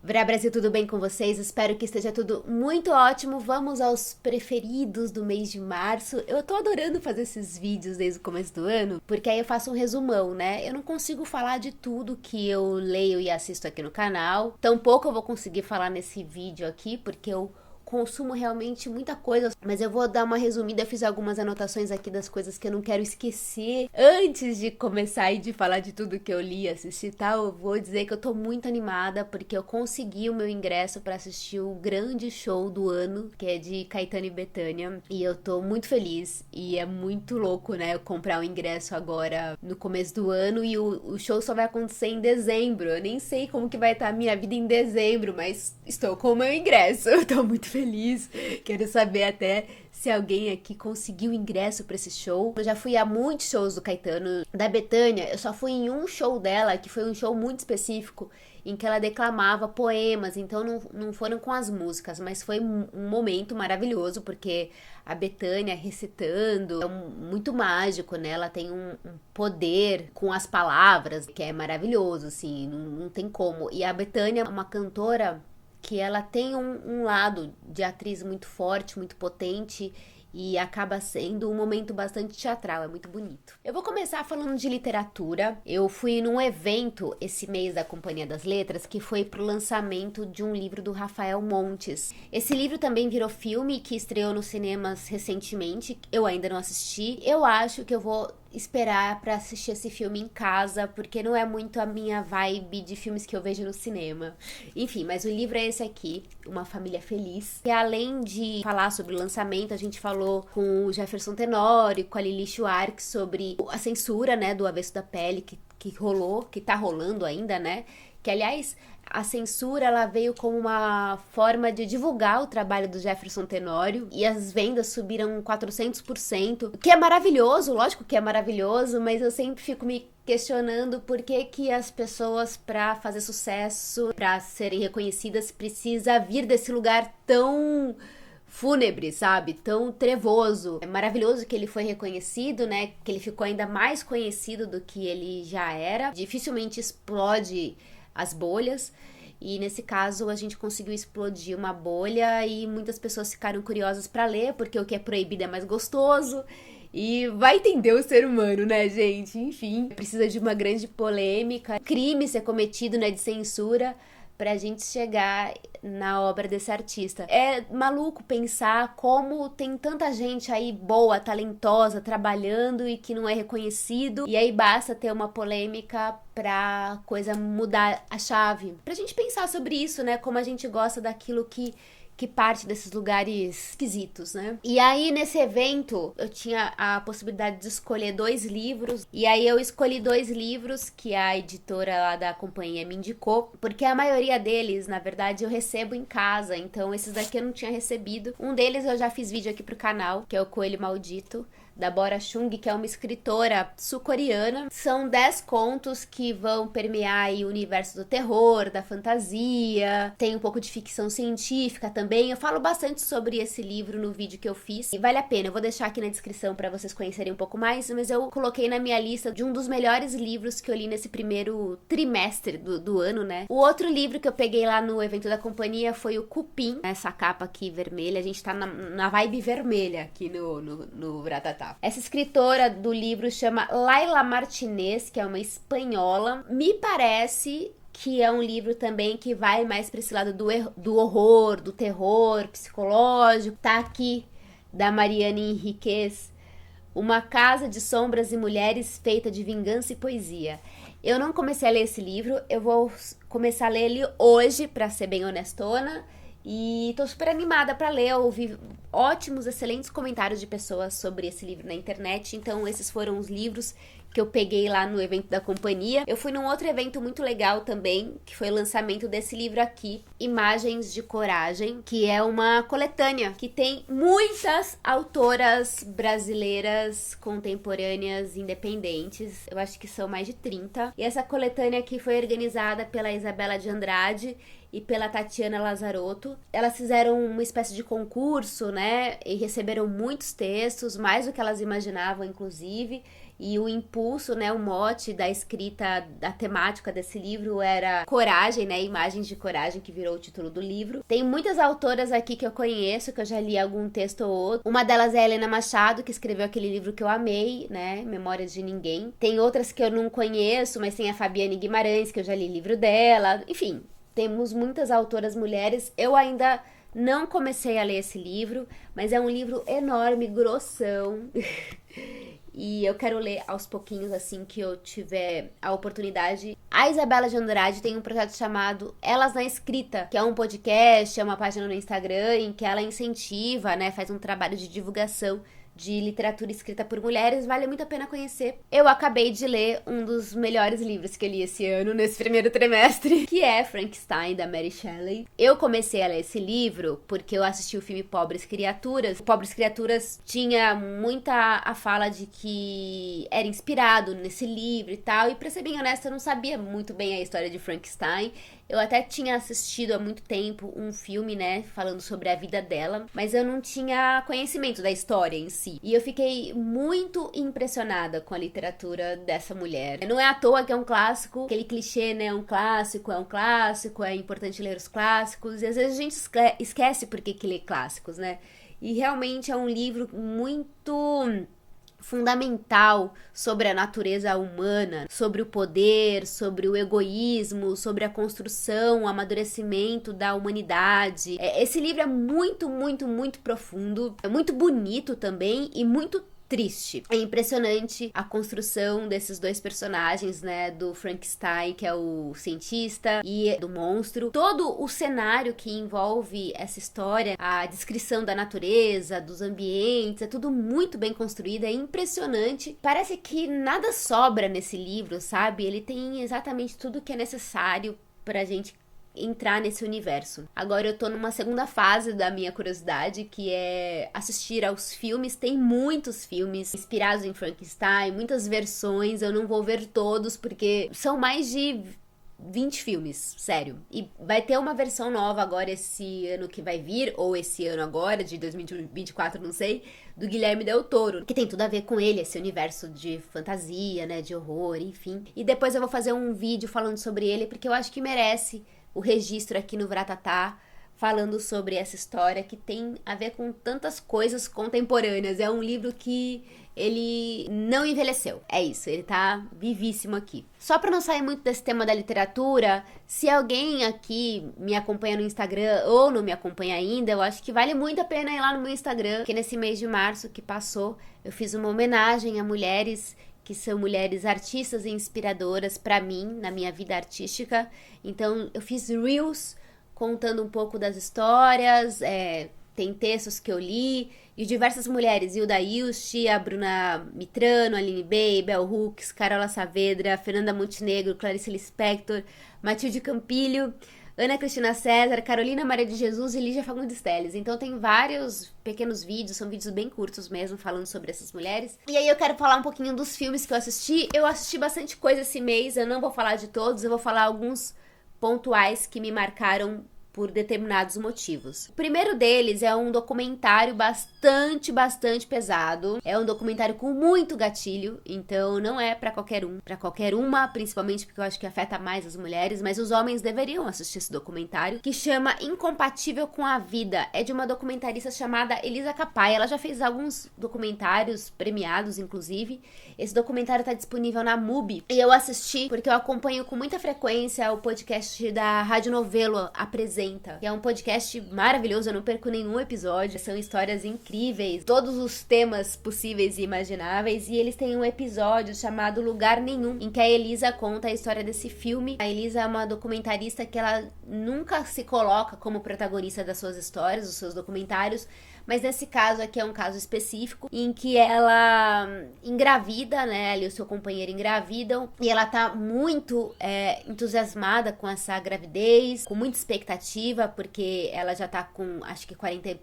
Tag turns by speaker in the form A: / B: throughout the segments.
A: Vrá Brasil, tudo bem com vocês? Espero que esteja tudo muito ótimo. Vamos aos preferidos do mês de março. Eu tô adorando fazer esses vídeos desde o começo do ano, porque aí eu faço um resumão, né? Eu não consigo falar de tudo que eu leio e assisto aqui no canal. Tampouco eu vou conseguir falar nesse vídeo aqui, porque eu consumo realmente muita coisa, mas eu vou dar uma resumida. Eu fiz algumas anotações aqui das coisas que eu não quero esquecer antes de começar e de falar de tudo que eu li e assisti e tal. Eu vou dizer que eu tô muito animada porque eu consegui o meu ingresso pra assistir o grande show do ano, que é de Caetano e Bethânia, e eu tô muito feliz. E é muito louco, né, eu comprar o ingresso agora no começo do ano, e o show só vai acontecer em dezembro. Eu nem sei como que vai estar a minha vida em dezembro, mas estou com o meu ingresso. Eu tô muito feliz. Quero saber até se alguém aqui conseguiu ingresso pra esse show. Eu já fui a muitos shows do Caetano. Da Bethânia, eu só fui em um show dela, que foi um show muito específico, em que ela declamava poemas, então não foram com as músicas, mas foi um momento maravilhoso, porque a Bethânia recitando é muito mágico, né? Ela tem um poder com as palavras que é maravilhoso, assim, não tem como. E a Bethânia é uma cantora que ela tem um lado de atriz muito forte, muito potente, e acaba sendo um momento bastante teatral, é muito bonito. Eu vou começar falando de literatura. Eu fui num evento esse mês da Companhia das Letras, que foi pro lançamento de um livro do Rafael Montes. Esse livro também virou filme, que estreou nos cinemas recentemente. Eu ainda não assisti. Eu acho que eu vou esperar pra assistir esse filme em casa, porque não é muito a minha vibe de filmes que eu vejo no cinema. Enfim, mas o livro é esse aqui, Uma Família Feliz. E além de falar sobre o lançamento, a gente falou com o Jefferson Tenório, com a Lili Schwartz sobre a censura, né, do Avesso da Pele que rolou, que tá rolando ainda, né? Que, aliás, a censura, ela veio como uma forma de divulgar o trabalho do Jefferson Tenório, e as vendas subiram 400%, que é maravilhoso, lógico que é maravilhoso, mas eu sempre fico me questionando por que que as pessoas, para fazer sucesso, para serem reconhecidas, precisa vir desse lugar tão fúnebre, sabe? Tão trevoso. É maravilhoso que ele foi reconhecido, né? Que ele ficou ainda mais conhecido do que ele já era. Dificilmente explode as bolhas, e nesse caso a gente conseguiu explodir uma bolha e muitas pessoas ficaram curiosas para ler, porque o que é proibido é mais gostoso. E vai entender o ser humano, né, gente? Enfim, precisa de uma grande polêmica, crime ser cometido, né, de censura, pra gente chegar na obra desse artista. É maluco pensar como tem tanta gente aí boa, talentosa, trabalhando e que não é reconhecido, e aí basta ter uma polêmica pra coisa mudar a chave. Pra gente pensar sobre isso, né, como a gente gosta daquilo que parte desses lugares esquisitos, né? E aí, nesse evento, eu tinha a possibilidade de escolher 2 livros, e aí eu escolhi 2 livros que a editora lá da companhia me indicou, porque a maioria deles, na verdade, eu recebo em casa, então esses daqui eu não tinha recebido. Um deles eu já fiz vídeo aqui pro canal, que é o Coelho Maldito, da Bora Chung, que é uma escritora sul-coreana. São 10 contos que vão permear aí o universo do terror, da fantasia, tem um pouco de ficção científica também. Eu falo bastante sobre esse livro no vídeo que eu fiz, e vale a pena. Eu vou deixar aqui na descrição para vocês conhecerem um pouco mais, mas eu coloquei na minha lista de um dos melhores livros que eu li nesse primeiro trimestre do ano, né? O outro livro que eu peguei lá no evento da companhia foi o Cupim, essa capa aqui vermelha. A gente tá na vibe vermelha aqui no Vratatá. Essa escritora do livro chama Laila Martinez, que é uma espanhola. Me parece que é um livro também que vai mais para esse lado do horror, do terror psicológico. Tá aqui, da Mariane Henriquez, Uma Casa de Sombras e Mulheres Feita de Vingança e Poesia. Eu não comecei a ler esse livro, eu vou começar a ler ele hoje, pra ser bem honestona. E tô super animada pra ler. Eu ouvi ótimos, excelentes comentários de pessoas sobre esse livro na internet. Então esses foram os livros que eu peguei lá no evento da companhia. Eu fui num outro evento muito legal também, que foi o lançamento desse livro aqui, Imagens de Coragem, que é uma coletânea que tem muitas autoras brasileiras contemporâneas independentes. Eu acho que são mais de 30. E essa coletânea aqui foi organizada pela Isabela de Andrade e pela Tatiana Lazarotto. Elas fizeram uma espécie de concurso, né, e receberam muitos textos, mais do que elas imaginavam, inclusive, E o impulso, né, o mote da escrita, da temática desse livro era coragem, né, imagens de coragem, que virou o título do livro. Tem muitas autoras aqui que eu conheço, que eu já li algum texto ou outro. Uma delas é a Helena Machado, que escreveu aquele livro que eu amei, né, Memórias de Ninguém. Tem outras que eu não conheço, mas tem a Fabiane Guimarães, que eu já li livro dela. Enfim, temos muitas autoras mulheres. Eu ainda não comecei a ler esse livro, mas é um livro enorme, grossão. E eu quero ler aos pouquinhos, assim que eu tiver a oportunidade. A Isabela de Andrade tem um projeto chamado Elas na Escrita, que é um podcast, é uma página no Instagram em que ela incentiva, né, faz um trabalho de divulgação de literatura escrita por mulheres, vale muito a pena conhecer. Eu acabei de ler um dos melhores livros que eu li esse ano, nesse primeiro trimestre, que é Frankenstein, da Mary Shelley. Eu comecei a ler esse livro porque eu assisti o filme Pobres Criaturas. Pobres Criaturas tinha muita a fala de que era inspirado nesse livro e tal, e pra ser bem honesta, eu não sabia muito bem a história de Frankenstein. Eu até tinha assistido há muito tempo um filme, né, falando sobre a vida dela, mas eu não tinha conhecimento da história em si. E eu fiquei muito impressionada com a literatura dessa mulher. Não é à toa que é um clássico, aquele clichê, né, um clássico, é importante ler os clássicos, e às vezes a gente esquece por que lê clássicos, né? E realmente é um livro muito fundamental sobre a natureza humana, sobre o poder, sobre o egoísmo, sobre a construção, o amadurecimento da humanidade. Esse livro é muito, muito, muito profundo, é muito bonito também e muito triste. É impressionante a construção desses dois personagens, né, do Frankenstein, que é o cientista, e do monstro. Todo o cenário que envolve essa história, a descrição da natureza, dos ambientes, é tudo muito bem construído, é impressionante. Parece que nada sobra nesse livro, sabe? Ele tem exatamente tudo que é necessário pra gente entrar nesse universo. Agora eu tô numa segunda fase da minha curiosidade, que é assistir aos filmes. Tem muitos filmes inspirados em Frankenstein, muitas versões, eu não vou ver todos, porque são mais de 20 filmes, sério. E vai ter uma versão nova agora esse ano que vai vir, ou esse ano agora, de 2024, não sei, do Guilherme Del Toro, que tem tudo a ver com ele, esse universo de fantasia, né, de horror, enfim. E depois eu vou fazer um vídeo falando sobre ele, porque eu acho que merece o registro aqui no Vratatá, falando sobre essa história que tem a ver com tantas coisas contemporâneas. É um livro que ele não envelheceu. É isso, ele tá vivíssimo aqui. Só pra não sair muito desse tema da literatura, se alguém aqui me acompanha no Instagram ou não me acompanha ainda, eu acho que vale muito a pena ir lá no meu Instagram, porque nesse mês de março que passou, eu fiz uma homenagem a mulheres que são mulheres artistas e inspiradoras pra mim, na minha vida artística. Então, eu fiz reels contando um pouco das histórias, tem textos que eu li, e diversas mulheres, Hilda Ilst, a Bruna Mitrano, Aline Bey, Bell Hooks, Carola Saavedra, Fernanda Montenegro, Clarice Lispector, Matilde Campilho, Ana Cristina César, Carolina Maria de Jesus e Lígia Fagundes Telles. Então tem vários pequenos vídeos, são vídeos bem curtos mesmo, falando sobre essas mulheres. E aí eu quero falar um pouquinho dos filmes que eu assisti. Eu assisti bastante coisa esse mês, eu não vou falar de todos, eu vou falar alguns pontuais que me marcaram por determinados motivos. O primeiro deles é um documentário bastante pesado. É um documentário com muito gatilho, então não é pra qualquer um, pra qualquer uma, principalmente porque eu acho que afeta mais as mulheres, mas os homens deveriam assistir esse documentário, que chama Incompatível com a Vida. É de uma documentarista chamada Elisa Capai. Ela já fez alguns documentários premiados, inclusive. Esse documentário tá disponível na MUBI, e eu assisti porque eu acompanho com muita frequência o podcast da Rádio Novelo, Apresenta, que é um podcast maravilhoso, eu não perco nenhum episódio, são histórias incríveis, todos os temas possíveis e imagináveis, e eles têm um episódio chamado Lugar Nenhum, em que a Elisa conta a história desse filme. A Elisa é uma documentarista que ela nunca se coloca como protagonista das suas histórias, dos seus documentários, mas nesse caso aqui é um caso específico em que ela engravida, né, ali o seu companheiro engravidam, e ela tá muito entusiasmada com essa gravidez, com muita expectativa, porque ela já tá com, acho que 40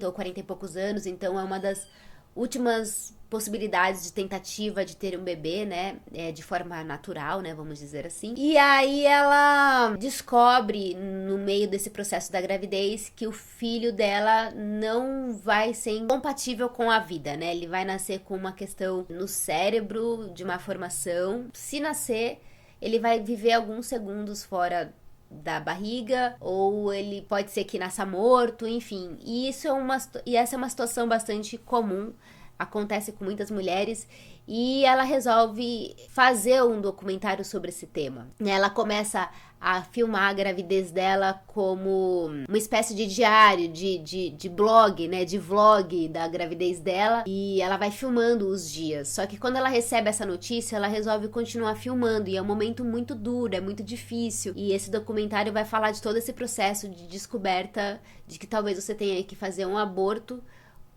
A: ou 40 e poucos anos, então é uma das últimas possibilidades de tentativa de ter um bebê, né, de forma natural, né, vamos dizer assim. E aí ela descobre, no meio desse processo da gravidez, que o filho dela não vai ser compatível com a vida, né, ele vai nascer com uma questão no cérebro, de uma formação. Se nascer, ele vai viver alguns segundos fora da barriga, ou ele pode ser que nasça morto, enfim. E essa é uma situação bastante comum, acontece com muitas mulheres, e ela resolve fazer um documentário sobre esse tema. Ela começa a filmar a gravidez dela como uma espécie de diário, de blog, né, de vlog da gravidez dela, e ela vai filmando os dias. Só que quando ela recebe essa notícia, ela resolve continuar filmando, e é um momento muito duro, é muito difícil, e esse documentário vai falar de todo esse processo de descoberta de que talvez você tenha que fazer um aborto,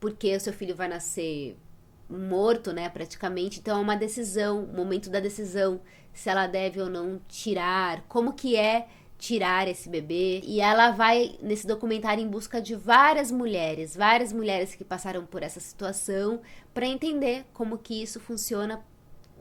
A: porque o seu filho vai nascer morto, né, praticamente. Então é uma decisão, o momento da decisão, se ela deve ou não tirar, como que é tirar esse bebê. E ela vai nesse documentário em busca de várias mulheres que passaram por essa situação, para entender como que isso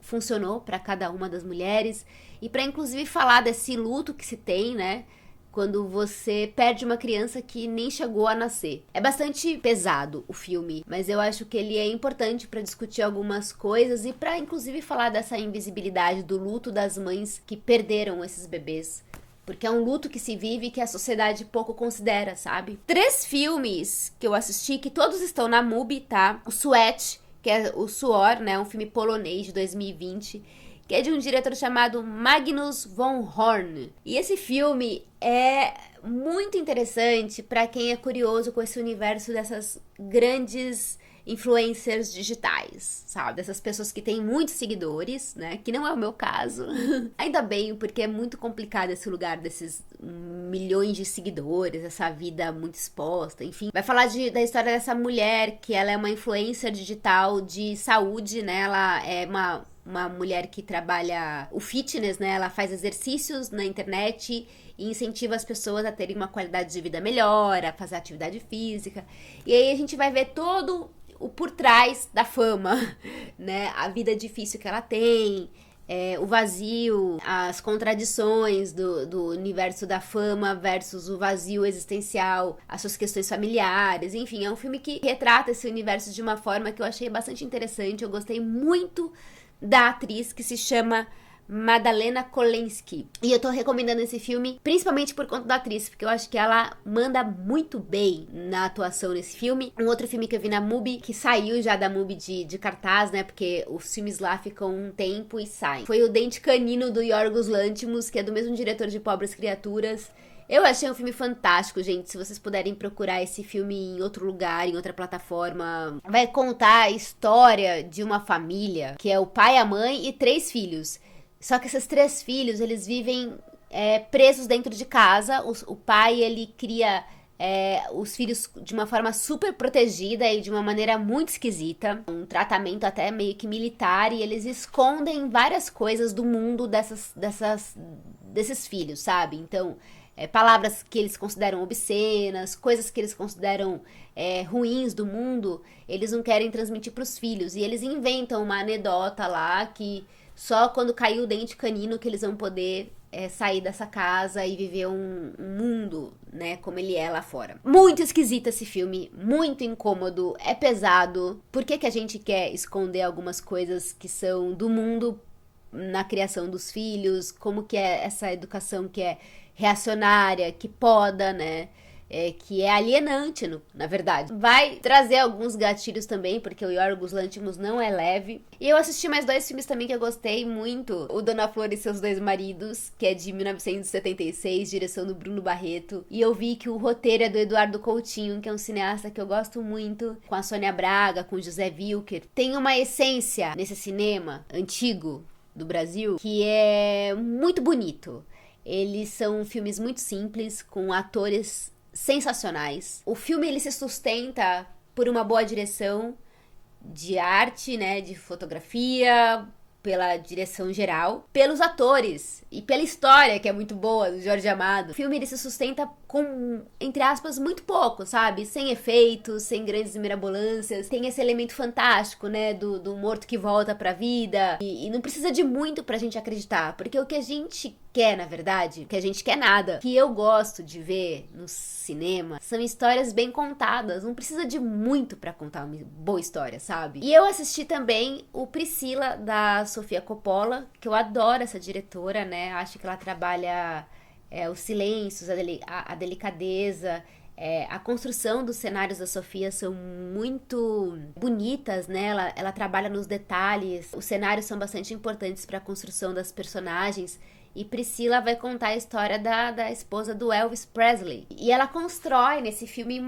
A: funcionou para cada uma das mulheres, e para inclusive falar desse luto que se tem, né, quando você perde uma criança que nem chegou a nascer. É bastante pesado o filme, mas eu acho que ele é importante para discutir algumas coisas e para inclusive falar dessa invisibilidade do luto das mães que perderam esses bebês. Porque é um luto que se vive e que a sociedade pouco considera, sabe? 3 filmes que eu assisti, que todos estão na MUBI, tá? O Sweat, que é o Suor, né? Um filme polonês de 2020, que é de um diretor chamado Magnus von Horn. E esse filme é muito interessante para quem é curioso com esse universo dessas grandes influencers digitais, sabe? Dessas pessoas que têm muitos seguidores, né? Que não é o meu caso. Ainda bem, porque é muito complicado esse lugar desses milhões de seguidores, essa vida muito exposta, enfim. Vai falar da história dessa mulher, que ela é uma influencer digital de saúde, né? Ela é uma mulher que trabalha o fitness, né? Ela faz exercícios na internet e incentiva as pessoas a terem uma qualidade de vida melhor, a fazer atividade física. E aí a gente vai ver todo o por trás da fama, né? A vida difícil que ela tem, o vazio, as contradições do universo da fama versus o vazio existencial, as suas questões familiares, enfim, é um filme que retrata esse universo de uma forma que eu achei bastante interessante. Eu gostei muito da atriz, que se chama Madalena Kolensky. E eu tô recomendando esse filme principalmente por conta da atriz, porque eu acho que ela manda muito bem na atuação nesse filme. Um outro filme que eu vi na MUBI, que saiu já da MUBI de cartaz, né, porque os filmes lá ficam um tempo e saem, foi O Dente Canino, do Yorgos Lanthimos, que é do mesmo diretor de Pobres Criaturas. Eu achei um filme fantástico, gente. Se vocês puderem procurar esse filme em outro lugar, em outra plataforma, vai contar a história de uma família, que é o pai, a mãe e 3 filhos. Só que esses 3 filhos, eles vivem presos dentro de casa. O pai, ele cria os filhos de uma forma super protegida e de uma maneira muito esquisita. Um tratamento até meio que militar, e eles escondem várias coisas do mundo desses filhos, sabe? Então, palavras que eles consideram obscenas, coisas que eles consideram ruins do mundo, eles não querem transmitir pros filhos. E eles inventam uma anedota lá que só quando cair o dente canino que eles vão poder sair dessa casa e viver um mundo, né, como ele é lá fora. Muito esquisito esse filme, muito incômodo, é pesado. Por que a gente quer esconder algumas coisas que são do mundo na criação dos filhos? Como que é essa educação que é reacionária, que poda, né? Que é alienante, na verdade. Vai trazer alguns gatilhos também, porque o Yorgos Lanthimos não é leve. E eu assisti mais 2 filmes também que eu gostei muito. O Dona Flor e Seus 2 Maridos, que é de 1976, direção do Bruno Barreto. E eu vi que o roteiro é do Eduardo Coutinho, que é um cineasta que eu gosto muito, com a Sônia Braga, com o José Wilker. Tem uma essência nesse cinema antigo do Brasil que é muito bonito. Eles são filmes muito simples, com atores sensacionais. O filme, ele se sustenta por uma boa direção de arte, né, de fotografia, pela direção geral, pelos atores e pela história, que é muito boa, do Jorge Amado. O filme ele se sustenta com, entre aspas, muito pouco, sabe? Sem efeitos, sem grandes mirabolâncias. Tem esse elemento fantástico, né? Do morto que volta pra vida. E não precisa de muito pra gente acreditar. Porque o que a gente quer, na verdade, que a gente quer nada, que eu gosto de ver no cinema, são histórias bem contadas. Não precisa de muito pra contar uma boa história, sabe? E eu assisti também o Priscila, da Sofia Coppola, que eu adoro essa diretora, né? Acho que ela trabalha os silêncios, a delicadeza, a construção dos cenários da Sofia são muito bonitas, né? Ela trabalha nos detalhes, os cenários são bastante importantes para a construção das personagens. E Priscila vai contar a história da esposa do Elvis Presley. E ela constrói nesse filme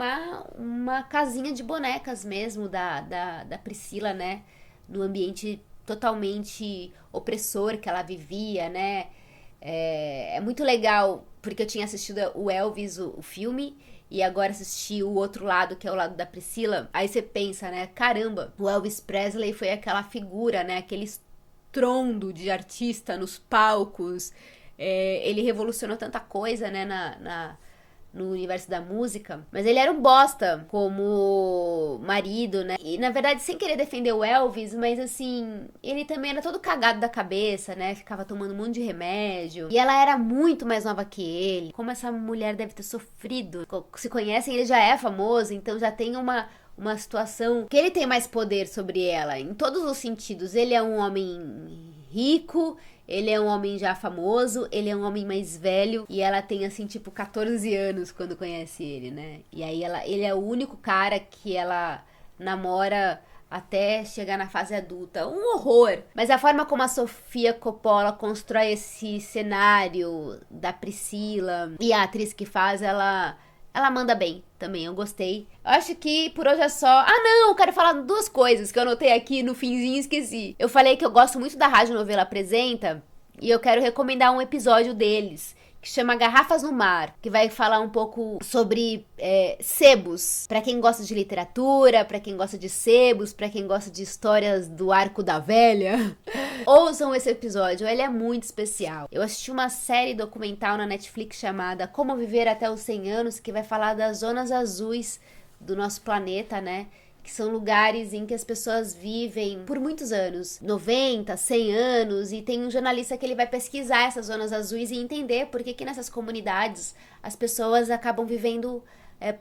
A: uma casinha de bonecas mesmo da Priscila, né? No ambiente totalmente opressor que ela vivia, né? É muito legal, porque eu tinha assistido o Elvis, o filme, e agora assisti o outro lado, que é o lado da Priscila. Aí você pensa, né? Caramba, o Elvis Presley foi aquela figura, né? Aquele estrondo de artista nos palcos. Ele revolucionou tanta coisa, né? No universo da música, mas ele era um bosta como marido, né? E na verdade, sem querer defender o Elvis, mas assim, ele também era todo cagado da cabeça, né? Ficava tomando um monte de remédio. E ela era muito mais nova que ele. Como essa mulher deve ter sofrido. Se conhecem, ele já é famoso, então já tem uma situação que ele tem mais poder sobre ela, em todos os sentidos. Ele é um homem rico, ele é um homem já famoso, ele é um homem mais velho, e ela tem, assim, tipo, 14 anos quando conhece ele, né? E aí ele é o único cara que ela namora até chegar na fase adulta. Um horror! Mas a forma como a Sofia Coppola constrói esse cenário da Priscila e a atriz que faz, ela manda bem também, eu gostei. Eu acho que por hoje é só. Ah, não, eu quero falar duas coisas que eu anotei aqui no finzinho e esqueci. Eu falei que eu gosto muito da Rádio Novela Apresenta e eu quero recomendar um episódio deles, que chama Garrafas no Mar, que vai falar um pouco sobre sebos. Pra quem gosta de literatura, pra quem gosta de sebos, pra quem gosta de histórias do Arco da Velha, ouçam esse episódio, ele é muito especial. Eu assisti uma série documental na Netflix chamada Como Viver Até os 100 Anos, que vai falar das zonas azuis do nosso planeta, né? Que são lugares em que as pessoas vivem por muitos anos, 90, 100 anos, e tem um jornalista que ele vai pesquisar essas zonas azuis e entender por que nessas comunidades as pessoas acabam vivendo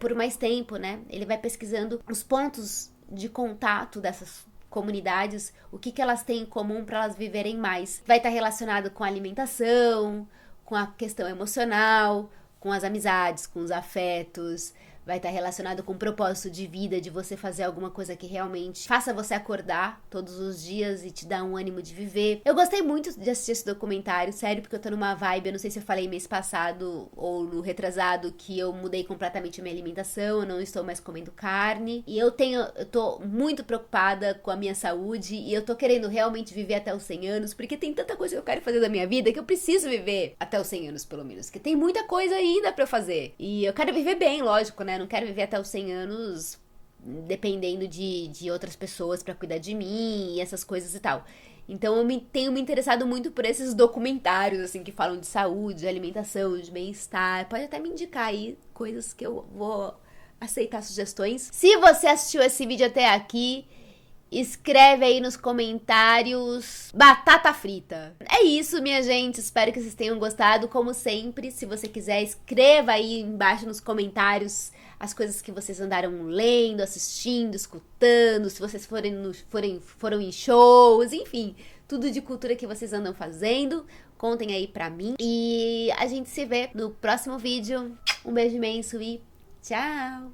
A: por mais tempo, né? Ele vai pesquisando os pontos de contato dessas comunidades, o que elas têm em comum para elas viverem mais. Vai estar relacionado com a alimentação, com a questão emocional, com as amizades, com os afetos. Vai estar relacionado com o propósito de vida, de você fazer alguma coisa que realmente faça você acordar todos os dias e te dar um ânimo de viver. Eu gostei muito de assistir esse documentário, sério, porque eu tô numa vibe, eu não sei se eu falei mês passado ou no retrasado, que eu mudei completamente a minha alimentação, eu não estou mais comendo carne. E eu tô muito preocupada com a minha saúde e eu tô querendo realmente viver até os 100 anos, porque tem tanta coisa que eu quero fazer da minha vida que eu preciso viver até os 100 anos, pelo menos, que tem muita coisa ainda pra eu fazer. E eu quero viver bem, lógico, né? Não quero viver até os 100 anos dependendo de outras pessoas pra cuidar de mim e essas coisas e tal. Então eu tenho me interessado muito por esses documentários, assim, que falam de saúde, de alimentação, de bem-estar. Pode até me indicar aí coisas que eu vou aceitar sugestões. Se você assistiu esse vídeo até aqui, escreve aí nos comentários batata frita. É isso, minha gente. Espero que vocês tenham gostado. Como sempre, se você quiser, escreva aí embaixo nos comentários as coisas que vocês andaram lendo, assistindo, escutando, se vocês foram em shows, enfim, tudo de cultura que vocês andam fazendo. Contem aí pra mim. E a gente se vê no próximo vídeo. Um beijo imenso e tchau!